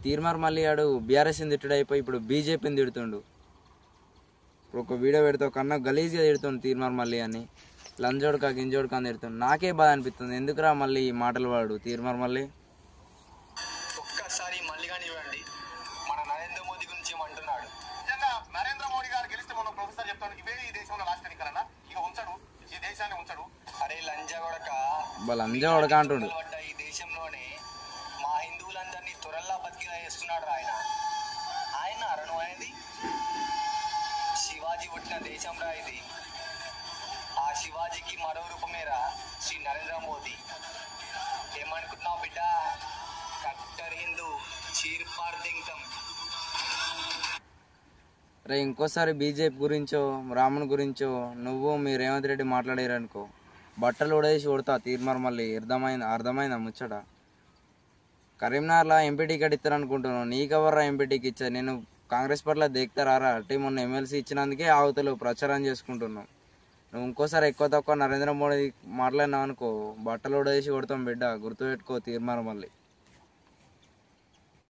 తీర్మార్ మళ్ళీ ఆడు బీఆర్ఎస్ని తిట్టుడు అయిపోయి ఇప్పుడు బీజేపీని తిడుతుండు. ఇప్పుడు ఒక వీడియో పెడితే కన్నా గలీజ్గా తిడుతుండు తీర్మార్ మళ్ళీ అని, లంజోడుకా గింజోడుకా అని తిడుతుండు. నాకే బాధ అనిపిస్తుంది, ఎందుకురా మళ్ళీ ఈ మాటలు వాడు తీర్మార్ మళ్ళీ. ఒక్కసారి మళ్ళీ కానీ చూడండి, మన నరేంద్ర మోదీ గురించి ఏమంటున్నాడు. నిజంగా నరేంద్ర మోడీ గారు గెలిస్తే మన ప్రొఫెసర్ చెప్తాను, ఇవే ఈ దేశంలో లాస్ట్ ఎన్నికలన్నా, ఇక ఉంచడు ఈ దేశాన్ని ఉంచడు. అరే లంజా కొడక అంటుండు. ఈ దేశంలోనే మా హిందువులందరినీ త్వరల్లా బతికిలా చేస్తున్నాడు ఆయన. ఆయన అరణు అనేది శివాజీ పుట్టిన దేశం రా ఇది. ఆ శివాజీకి మరో రూపమేరా శ్రీ నరేంద్ర మోదీ. ఏమనుకుంటున్నావు బిడ్డ? కట్టర్ హిందూ చీర్పార్దింకం. రే ఇంకోసారి బీజేపీ గురించో రాముని గురించో నువ్వు మీ రేవంత్ రెడ్డి మాట్లాడారనుకో, బట్టలు ఉడేసి కొడతా తీర్మార్ మళ్ళీ. అర్థమైందా ముచ్చట? కరీంనగర్లో ఎంపీ టికెట్ ఇస్తారనుకుంటున్నావు, నీకెవర్రా ఎంపీ టికెట్ ఇచ్చారు? నేను కాంగ్రెస్ పార్టీలో దేక్తారా అంటే మొన్న ఎమ్మెల్సీ ఇచ్చినందుకే ఆవుతలు ప్రచారం చేసుకుంటున్నావు. నువ్వు ఇంకోసారి ఎక్కువ తక్కువ నరేంద్ర మోడీ మాట్లాడినావు అనుకో, బట్టలు ఉడేసి కొడతాం బిడ్డ, గుర్తుపెట్టుకో తీర్మార్ మళ్ళీ.